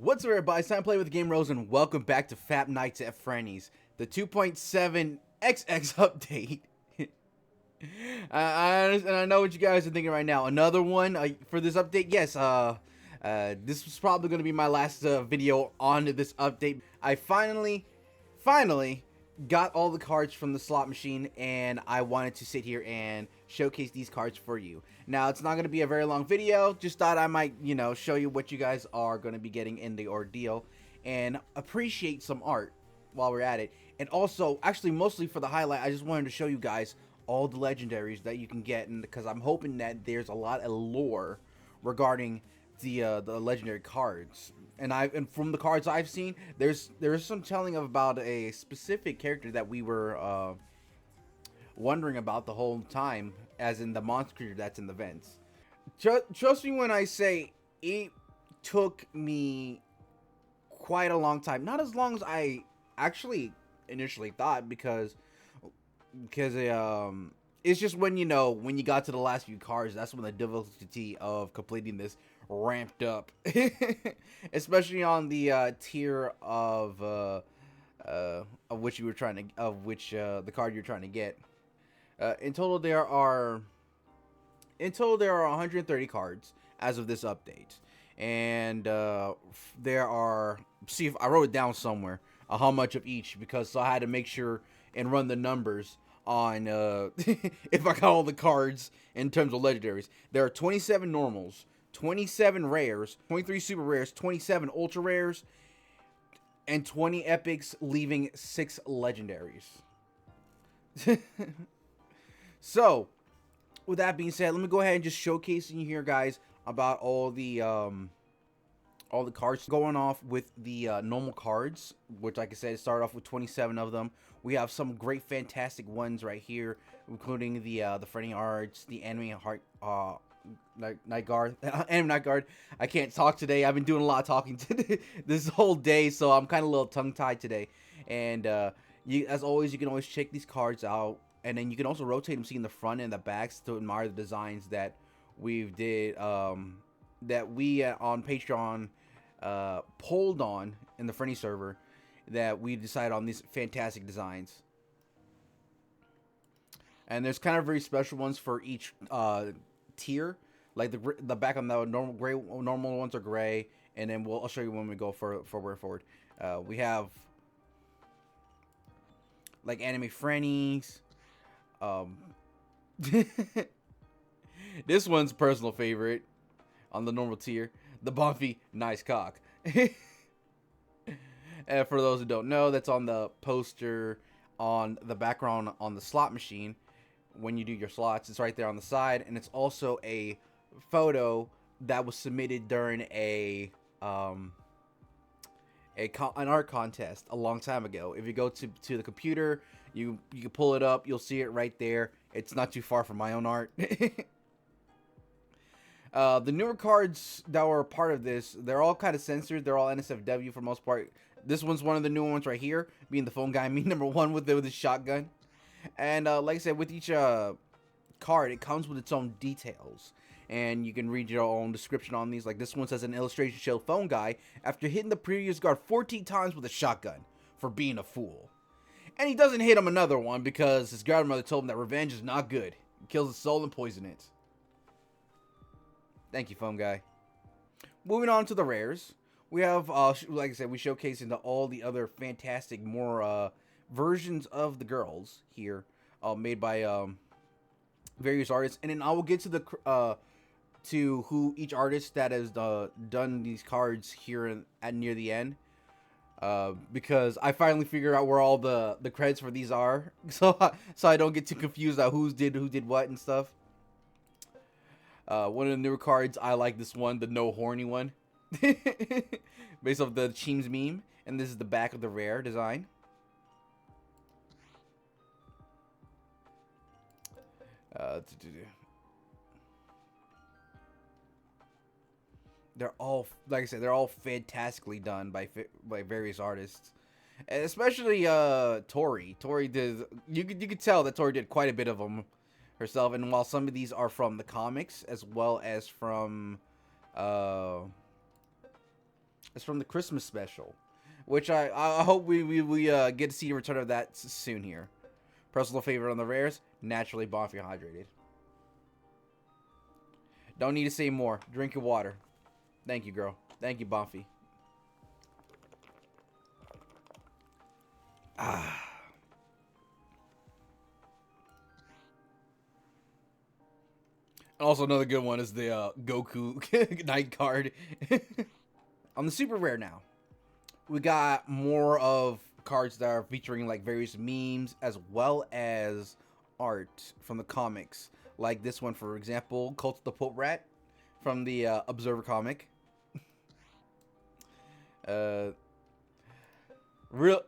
What's up, everybody? It's time to play with TheGamingRose, and welcome back to Fat Nights at Frennies, the 2.7 XX update. I know what you guys are thinking right now. Another one for this update. Yes, this was probably going to be my last video on this update. I finally got all the cards from the slot machine, and I wanted to sit here and showcase these cards for you. Now, it's not going to be a very long video. Just thought I might, show you what you guys are going to be getting in the ordeal and appreciate some art while we're at it. And also, actually, mostly for the highlight, I just wanted to show you guys all the legendaries that you can get, and because I'm hoping that there's a lot of lore regarding the legendary cards. And from the cards I've seen, there's some telling about a specific character that we were wondering about the whole time, as in the monster creature that's in the vents. Trust me when I say it took me quite a long time. Not as long as I actually initially thought, because it's just when you got to the last few cards, that's when the difficulty of completing this ramped up. Especially on the tier of which you were trying to the card you're trying to get. In total there are 130 cards as of this update, and there are, see if I wrote it down somewhere, how much of each, because so I had to make sure and run the numbers on if I got all the cards in terms of legendaries. There are 27 normals, 27 rares, 23 super rares, 27 ultra rares, and 20 epics, leaving 6 legendaries. So, with that being said, let me go ahead and just showcase you here, guys, about all the cards. Going off with the normal cards, which, like I said, start off with 27 of them. We have some great, fantastic ones right here, including the Frenni arts, the anime heart, Night Guard, anime Night Guard. I can't talk today. I've been doing a lot of talking today, this whole day, so I'm kind of a little tongue-tied today. And as always, you can always check these cards out, and then you can also rotate them, seeing the front and the backs, to admire the designs that we've did, that we on Patreon polled on in the Frenni server, that we decided on these fantastic designs. And there's kind of very special ones for each tier. Like the back on the normal ones are gray, and then I'll show you when we go forward. We have like anime Frennies. This one's a personal favorite on the normal tier. The Bumpy Nice Cock. And for those who don't know, that's on the poster on the background on the slot machine. When you do your slots, it's right there on the side, and it's also a photo that was submitted during an art contest a long time ago. If you go to the computer, you can pull it up, you'll see it right there. It's not too far from my own art. The newer cards that were a part of this, they're all kind of censored. They're all NSFW for the most part. This one's one of the new ones right here, being the phone guy, me #1 with his shotgun. And like I said, with each card, it comes with its own details, and you can read your own description on these. Like this one says, an illustration show phone guy after hitting the previous guard 14 times with a shotgun for being a fool. And he doesn't hit him another one because his grandmother told him that revenge is not good. It kills his soul and poison it. Thank you, phone guy. Moving on to the rares. We have, like I said, we showcase into all the other fantastic, more versions of the girls here, made by various artists. And then I will get to the to who each artist that has done these cards here at near the end, because I finally figured out where all the credits for these are, so I don't get too confused about who did what and stuff. One of the newer cards, I like this one, the no horny one, based off the Cheems meme, and this is the back of the rare design. They're all, like I said, they're all fantastically done by various artists, and especially Tori. Tori did. You could tell that Tori did quite a bit of them herself. And while some of these are from the comics as well as from It's from the Christmas special, which I hope we get to see a return of that soon here. Personal favorite on the rares, naturally Bonfire hydrated. Don't need to say more. Drink your water. Thank you, girl. Thank you, Bonfy. Ah. Also, another good one is the Goku night card. On the super rare now, we got more of cards that are featuring like various memes as well as art from the comics. Like this one, for example, Cult of the Pope Rat from the Observer comic. Real,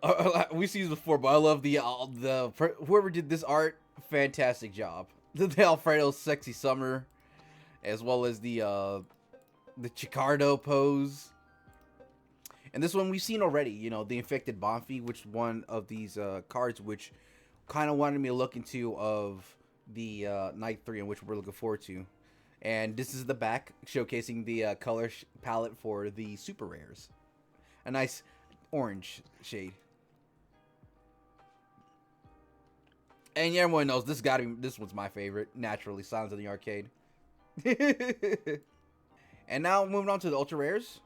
we've seen this before, but I love the whoever did this art. Fantastic job. The Alfredo sexy summer, as well as the Chicardo pose. And this one we've seen already, you know, the Infected Bonfy, which one of these cards which kind of wanted me to look into of the Night 3, and which we're looking forward to. And this is the back, showcasing the color palette for the super rares. A nice orange shade. And everyone knows this one's my favorite. Naturally, Silence of the Arcade. And now moving on to the ultra rares.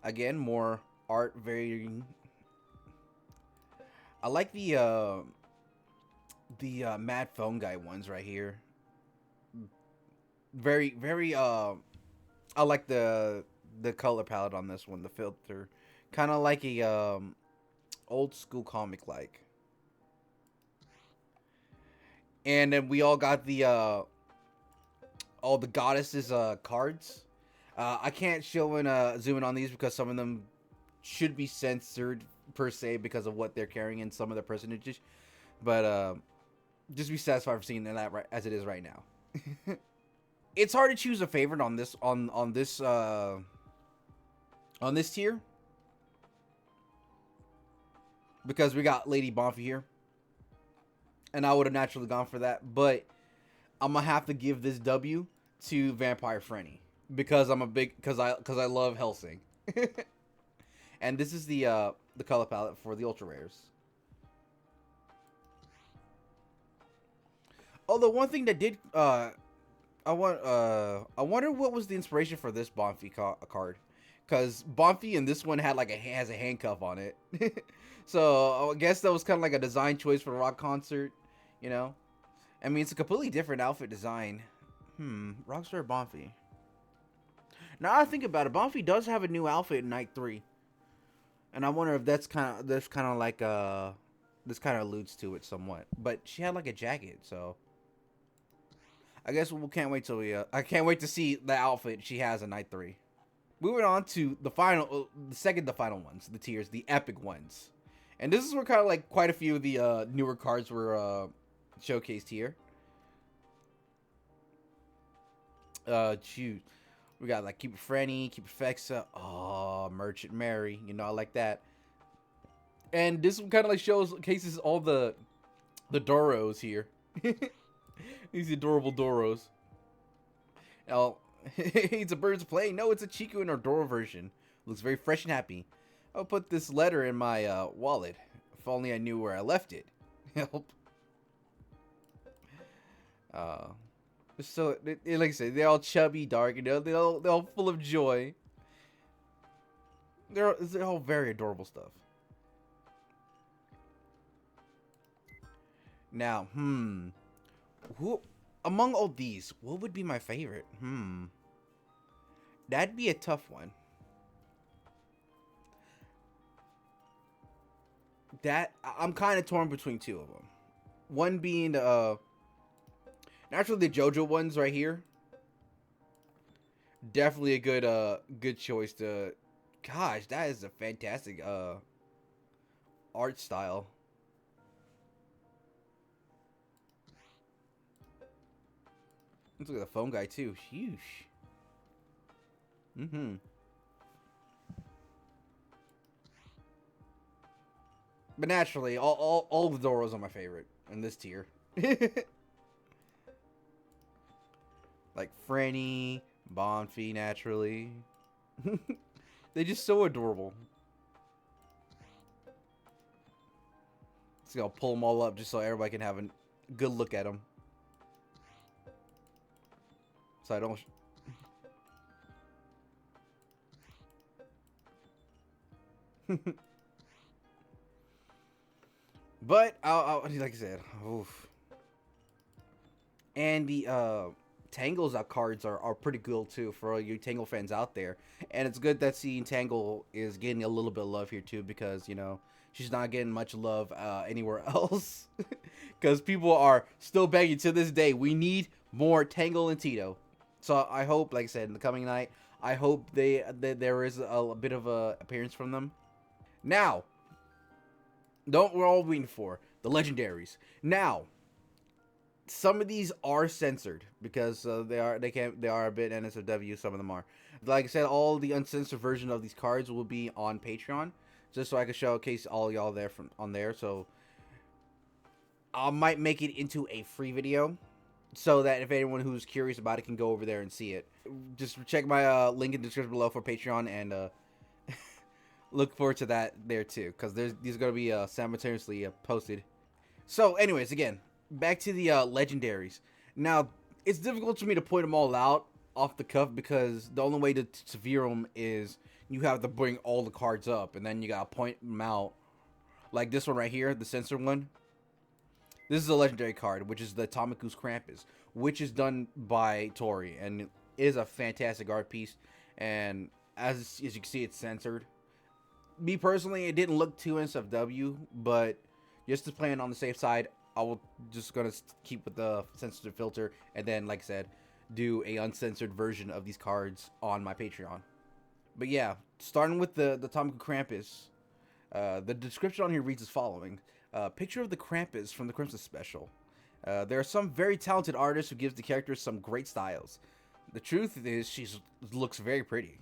Again, more art varying. I like the Mad Phone Guy ones right here. Very I like the color palette on this one, the filter. Kind of like a old school comic like. And then we all got the all the goddesses cards. I can't show and zoom in on these because some of them should be censored per se because of what they're carrying in some of the personages. But just be satisfied for seeing that right as it is right now. It's hard to choose a favorite on this tier because we got Lady Bonfy here, and I would have naturally gone for that, but I'm gonna have to give this W to Vampire Frenni because I'm a big because I love Helsing. And this is the color palette for the ultra rares. Although one thing that did I wonder what was the inspiration for this Bonfy card, because Bonfy in this one had like has a handcuff on it. So I guess that was kind of like a design choice for a rock concert, you know. I mean, it's a completely different outfit design. Rockstar Bonfy. Now I think about it, Bonfy does have a new outfit in Night 3, and I wonder if that's kind of like this kind of alludes to it somewhat. But she had like a jacket, so I guess we can't wait till I can't wait to see the outfit she has in Night 3. Moving on to the final, the second to final ones, the tiers, the epic ones, and this is where kind of like quite a few of the newer cards were showcased here. Shoot, we got like Keep It Frenny, Keep It Fexa, oh, Merchant Mary, you know, I like that. And this one kind of like showcases all the Doros here. These adorable Doros. Now, it's a Birds of Play. No, it's a Chico and Doro version. Looks very fresh and happy. I'll put this letter in my wallet. If only I knew where I left it. Help. So, like I said, they're all chubby, dark, you know, they're all full of joy. They're all very adorable stuff. Now, who among all these, what would be my favorite? That'd be a tough one. I'm kind of torn between two of them. One being naturally the JoJo ones right here. Definitely a good choice to. Gosh, that is a fantastic art style. Let's look at the phone guy too. Sheesh. But naturally, all the Doros are my favorite in this tier. Like Frenny, Bonfy, naturally. They're just so adorable. So I'll pull them all up just so everybody can have a good look at them. So I don't. But like I said, oof. And the Tangle's cards are pretty cool too for all you Tangle fans out there. And it's good that seeing Tangle is getting a little bit of love here too, because you know she's not getting much love anywhere else. Because people are still begging to this day, we need more Tangle and Tito. So I hope, like I said, in the coming night, I hope that there is a bit of a appearance from them. Now, we're all waiting for the legendaries. Now, some of these are censored because they are a bit NSFW. Some of them are. Like I said, all the uncensored version of these cards will be on Patreon, just so I can showcase all y'all there on there. So I might make it into a free video, so that if anyone who's curious about it can go over there and see it. Just check my link in the description below for Patreon, and look forward to that there too, because these are going to be simultaneously posted. So anyways, again, back to the legendaries. Now, it's difficult for me to point them all out off the cuff, because the only way to view them is you have to bring all the cards up, and then you got to point them out. Like this one right here, the censored one. This is a legendary card, which is the Atomic Goose Krampus, which is done by Tori, and it is a fantastic art piece. And as you can see, it's censored. Me personally, it didn't look too NSFW, but just to play it on the safe side, I will just gonna keep with the censored filter, and then, like I said, do a uncensored version of these cards on my Patreon. But yeah, starting with the Atomic Goose Krampus, the description on here reads as following. Picture of the Krampus from the Christmas special. There are some very talented artists who gives the characters some great styles. The truth is, she looks very pretty.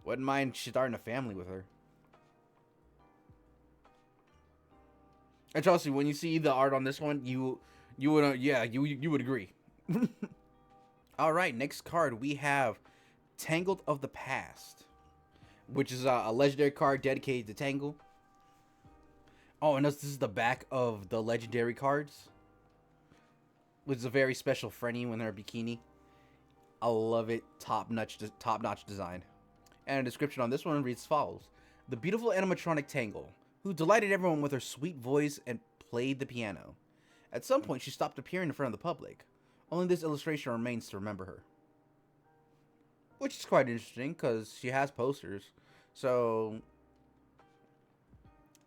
Wouldn't mind starting a family with her. And trust me, when you see the art on this one, you would agree. All right, next card we have Tangled of the Past, which is a legendary card dedicated to Tangle. Oh, and this is the back of the legendary cards, which is a very special Frenni when they're bikini. I love it. Top-notch design. And a description on this one reads as follows. The beautiful animatronic Tangle, who delighted everyone with her sweet voice and played the piano. At some point, she stopped appearing in front of the public. Only this illustration remains to remember her. Which is quite interesting, because she has posters. So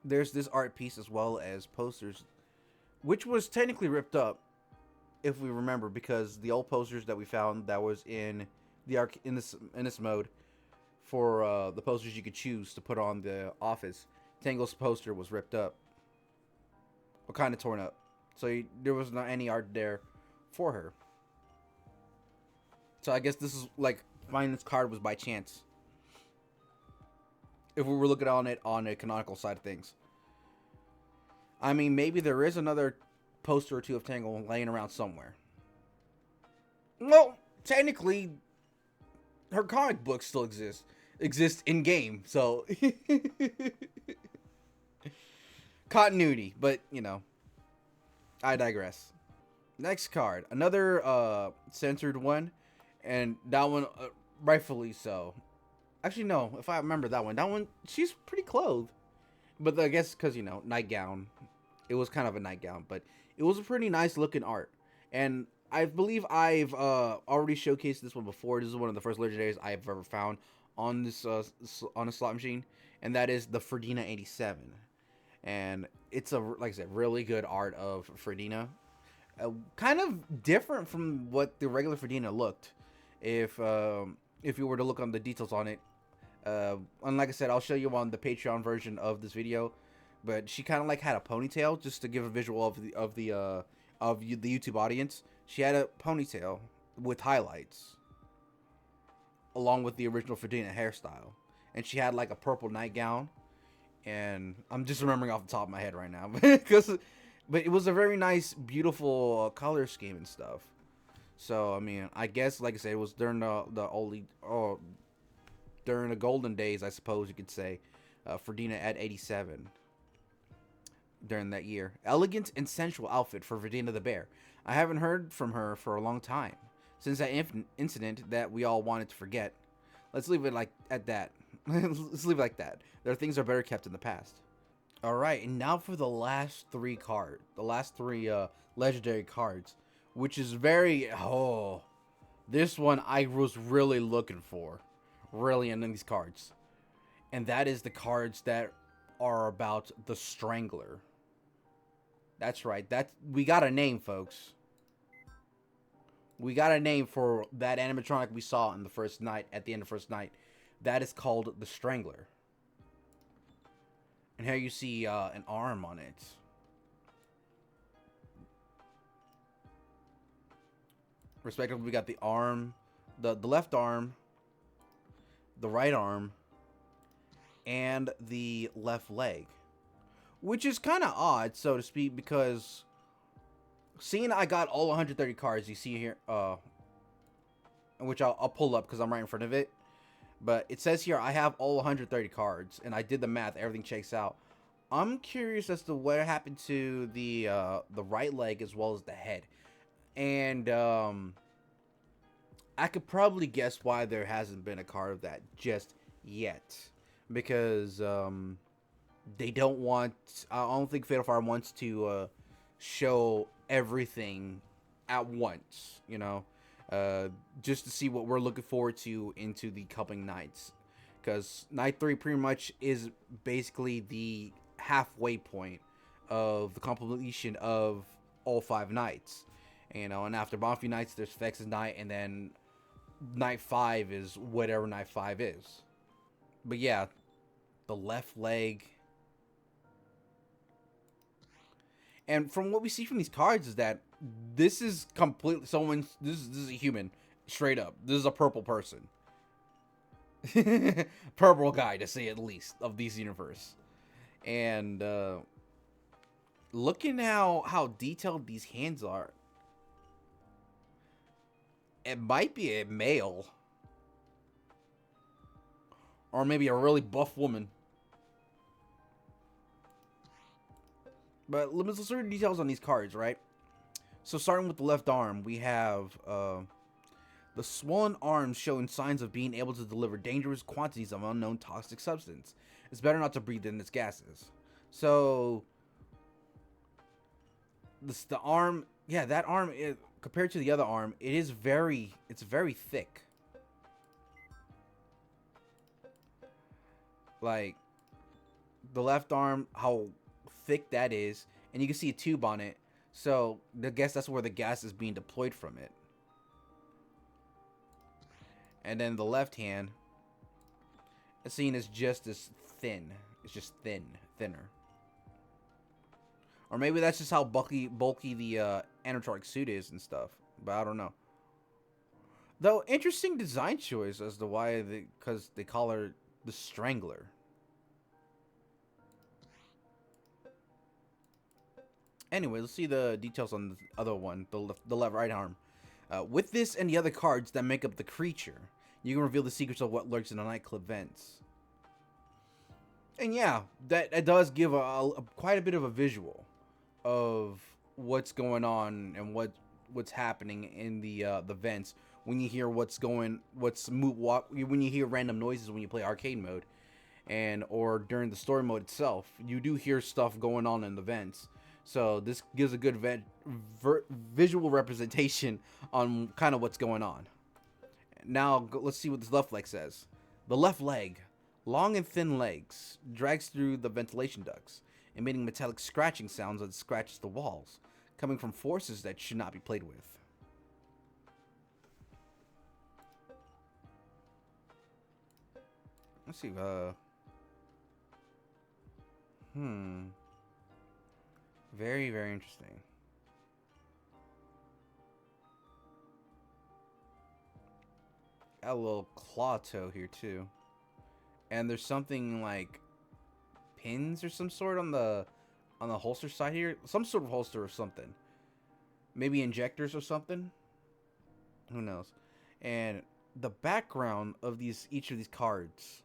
there's this art piece as well as posters, which was technically ripped up, if we remember, because the old posters that we found that was in the in this mode for the posters you could choose to put on the office, Tangle's poster was ripped up, or kind of torn up, so there was not any art there for her. So I guess this is like finding this card was by chance, if we were looking on it on a canonical side of things. I mean, maybe there is another poster or two of Tangle laying around somewhere. Well, technically, her comic books still exist in game, so continuity. But you know, I digress. Next card, another censored one, and that one rightfully so. Actually, no, if I remember that one, she's pretty clothed. But I guess because, you know, nightgown. It was kind of a nightgown, but it was a pretty nice looking art. And I believe I've already showcased this one before. This is one of the first legendaries I've ever found on this on a slot machine, and that is the Fredina 87. And it's like I said, really good art of Fredina. Kind of different from what the regular Fredina looked. If you were to look on the details on it. And like I said, I'll show you on the Patreon version of this video, but she kind of like had a ponytail, just to give a visual of the YouTube audience. She had a ponytail with highlights, along with the original Fredina hairstyle, and she had like a purple nightgown. And I'm just remembering off the top of my head right now, but it was a very nice, beautiful color scheme and stuff. So I mean, I guess like I said, it was during the during the golden days, I suppose you could say, for Dina at 87 during that year. Elegant and sensual outfit for Verdina the bear. I haven't heard from her for a long time, since that incident that we all wanted to forget. Let's leave it like at that. Let's leave it like that. There are things that are better kept in the past. All right, and now for the last three legendary cards, which is very this one I was really looking for, really in these cards, and that is the cards that are about the Strangler. That's right. We got a name, folks. We got a name for that animatronic we saw in the first night, at the end of first night. That is called the Strangler. And here you see an arm on it. Respectively, we got the arm, the left arm, the right arm, and the left leg. Which is kind of odd, so to speak, because seeing I got all 130 cards you see here, which I'll pull up because I'm right in front of it. But it says here I have all 130 cards, and I did the math. Everything checks out. I'm curious as to what happened to the right leg as well as the head, and I could probably guess why there hasn't been a card of that just yet, because they don't want. I don't think Fatal Fire wants to show everything at once, you know. Just to see what we're looking forward to into the coming nights, because night 3 pretty much is basically the halfway point of the completion of all 5 nights, you know. And after Bonfire nights, there's Vex's night, and then night 5 is whatever night 5 is. But yeah, the left leg. And from what we see from these cards is that this is completely this is a human, straight up. This is a purple person. Purple guy, to say at least, of this universe. And looking how detailed these hands are, it might be a male. Or maybe a really buff woman. But let's look at details on these cards, right? So starting with the left arm, we have the swollen arms showing signs of being able to deliver dangerous quantities of unknown toxic substance. It's better not to breathe in its gases. So the arm, yeah, that arm, compared to the other arm, it's very thick. Like the left arm, how thick that is, and you can see a tube on it, so I guess that's where the gas is being deployed from it. And then the left hand, it's seen as just as thin. It's just thinner. Or maybe that's just how bulky the animatronic suit is and stuff, but I don't know. Though interesting design choice as to why because they call her the Strangler. Anyway, let's see the details on the other one, the left right arm. With this and the other cards that make up the creature, you can reveal the secrets of what lurks in the nightclub vents. And yeah, that does give quite a bit of a visual of what's going on and what's happening in the vents when you hear when you hear random noises when you play arcade mode, or during the story mode itself. You do hear stuff going on in the vents. So this gives a good visual representation on kind of what's going on. Now let's see what this left leg says. The left leg, long and thin legs, drags through the ventilation ducts, emitting metallic scratching sounds as it scratches the walls, coming from forces that should not be played with. Let's see. Very, very interesting. Got a little claw toe here too. And there's something like pins or some sort on the holster side here. Some sort of holster or something. Maybe injectors or something. Who knows? And the background of each of these cards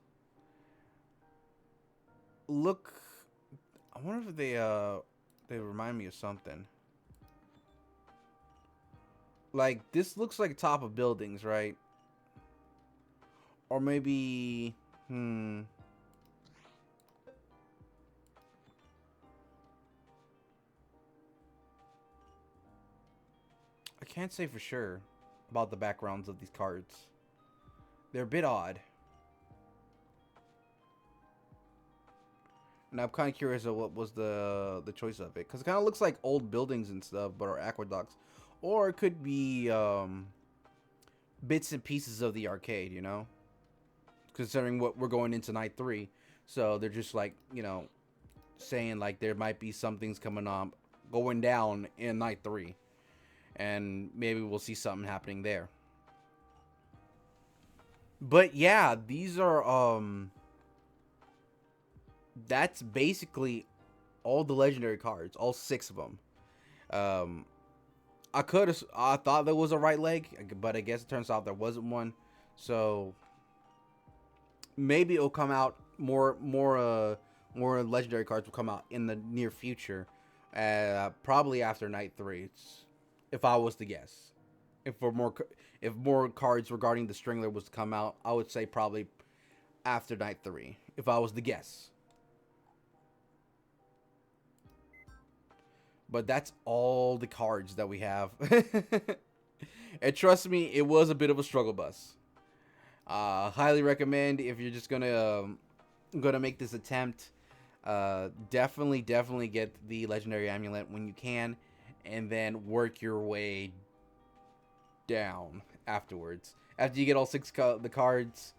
look. I wonder if they remind me of something. Like this looks like top of buildings, right? Or maybe I can't say for sure about the backgrounds of these cards. They're a bit odd. And I'm kind of curious of what was the choice of it, because it kind of looks like old buildings and stuff, but are aqueducts, or it could be bits and pieces of the arcade, you know. Considering what we're going into night 3, so they're just like, you know, saying like there might be some things coming on, going down in night 3, and maybe we'll see something happening there. But yeah, these are that's basically all the legendary cards, all 6 of them. I thought there was a right leg, but I guess it turns out there wasn't one. So maybe it'll come out more legendary cards will come out in the near future, probably after night 3, if I was to guess. If more cards regarding the Strangler was to come out, I would say probably after night 3, if I was to guess. But that's all the cards that we have. And trust me, it was a bit of a struggle bus. Highly recommend if you're just gonna make this attempt. Definitely get the legendary amulet when you can, and then work your way down afterwards. After you get all 6 the cards,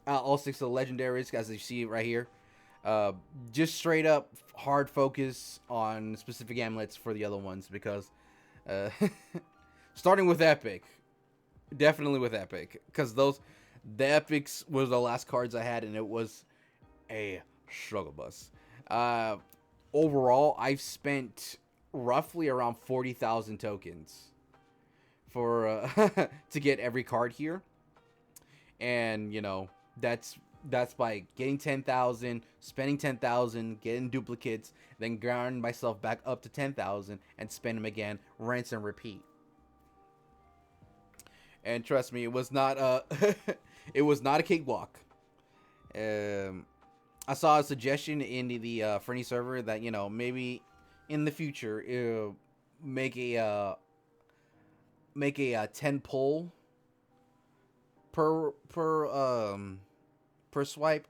all 6 of the legendaries, as you see right here. Just straight up hard focus on specific amulets for the other ones, because starting with epic, definitely with epic, because the epics was the last cards I had, and it was a struggle bus. Overall, I've spent roughly around 40,000 tokens for to get every card here, and you know that's by getting 10,000, spending 10,000, getting duplicates, then ground myself back up to 10,000 and spend them again, rinse and repeat. And trust me, it was not it was not a cakewalk. I saw a suggestion in the Frenni server that, you know, maybe in the future make a 10 pull per swipe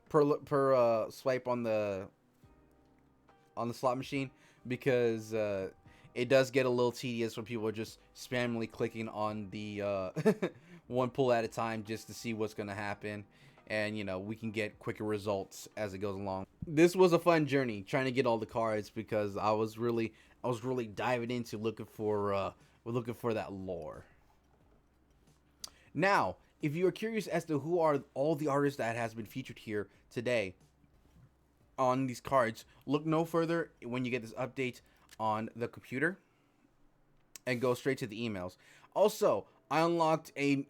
per swipe on the slot machine, because it does get a little tedious when people are just spammingly clicking on the one pull at a time just to see what's gonna happen, and you know, we can get quicker results as it goes along. This was a fun journey trying to get all the cards, because I was really diving into looking for that lore. Now, if you are curious as to who are all the artists that has been featured here today on these cards, look no further when you get this update on the computer, and go straight to the emails. Also, I unlocked I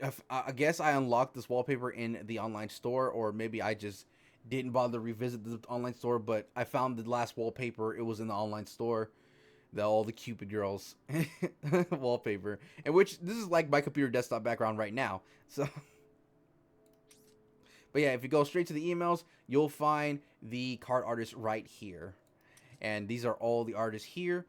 guess I unlocked this wallpaper in the online store, or maybe I just didn't bother to revisit the online store, but I found the last wallpaper. It was in the online store. All the Cupid girls wallpaper, and which this is like my computer desktop background right now. So, but yeah, if you go straight to the emails, you'll find the card artists right here, and these are all the artists here.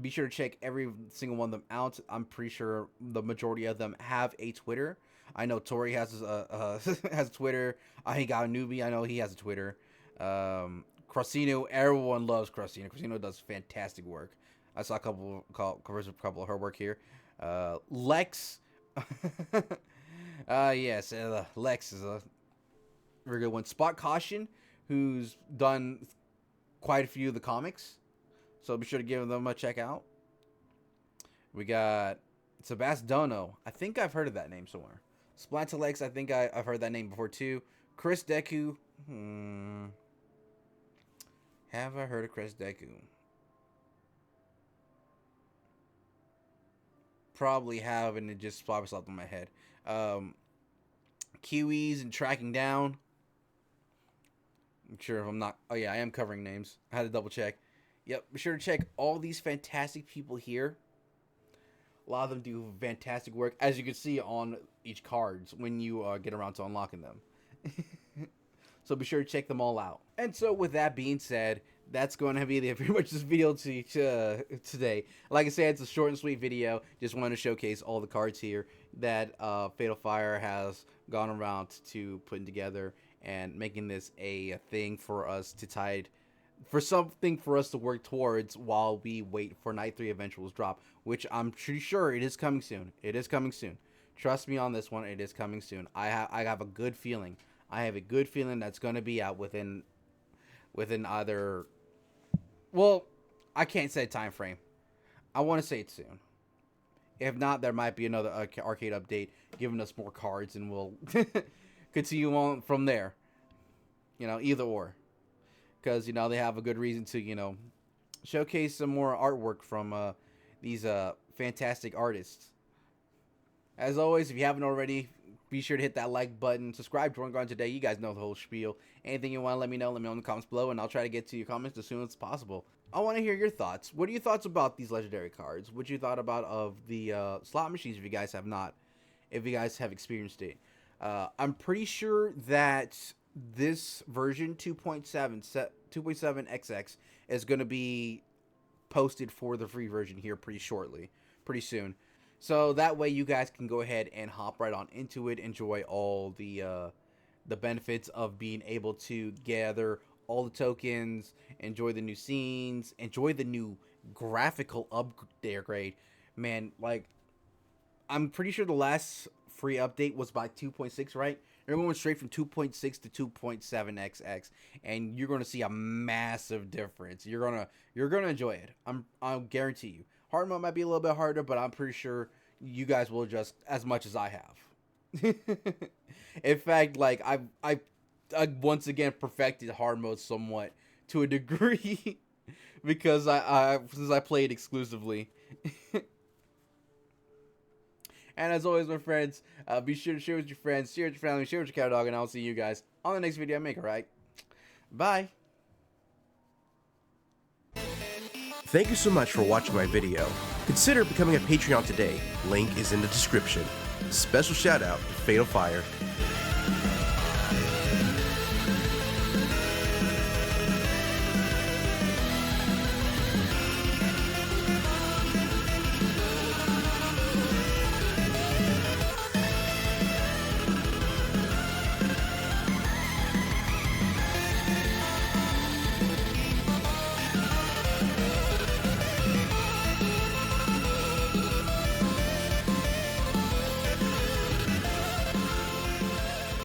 Be sure to check every single one of them out. I'm pretty sure the majority of them have a Twitter. I know Tori has has a Twitter. I got a newbie. I know he has a Twitter. Crosino, everyone loves Crosino. Crosino does fantastic work. I saw a couple of her work here. Lex. Yes, Lex is a very good one. Spot Caution, who's done quite a few of the comics, so be sure to give them a check out. We got Sebastiano. I think I've heard of that name somewhere. Splatalex, I think I've heard that name before too. Chris Deku. Have I heard of Chris Deku? Probably have, and it just pops up in my head. Kiwis and tracking down. I'm sure if I'm not. Oh yeah, I am covering names. I had to double check. Yep, be sure to check all these fantastic people here. A lot of them do fantastic work, as you can see on each cards when you get around to unlocking them. So be sure to check them all out. And so with that being said, that's going to be pretty much this video today. Like I said, it's a short and sweet video. Just wanted to showcase all the cards here that Fatal Fire has gone around to putting together and making this a thing for us to tide, for something for us to work towards while we wait for Night 3 Eventuals drop, which I'm pretty sure it is coming soon. It is coming soon. Trust me on this one, it is coming soon. I have a good feeling. I have a good feeling that's going to be out within either, well, I can't say a time frame. I want to say it soon. If not, there might be another arcade update giving us more cards, and we'll continue on from there. You know, either or. Because, you know, they have a good reason to, you know, showcase some more artwork from these fantastic artists. As always, if you haven't already, be sure to hit that like button. Subscribe, join on today. You guys know the whole spiel. Anything you want to let me know in the comments below, and I'll try to get to your comments as soon as possible. I want to hear your thoughts. What are your thoughts about these legendary cards? What you thought about of the slot machines, if you guys have not, if you guys have experienced it? I'm pretty sure that this version 2.7XX is going to be posted for the free version here pretty soon. So that way you guys can go ahead and hop right on into it, enjoy all the benefits of being able to gather all the tokens, enjoy the new scenes, enjoy the new graphical upgrade. Man, like, I'm pretty sure the last free update was by 2.6, right? Everyone went straight from 2.6 to 2.7XX, and you're going to see a massive difference. You're gonna enjoy it. I'll guarantee you. Hard mode might be a little bit harder, but I'm pretty sure you guys will adjust as much as I have. In fact, like, I once again perfected hard mode somewhat to a degree because since I played exclusively. And as always, my friends, be sure to share with your friends, share with your family, share with your cat dog, and I'll see you guys on the next video I make, alright? Bye! Thank you so much for watching my video. Consider becoming a Patreon today. Link is in the description. Special shout out to Fatal Fire.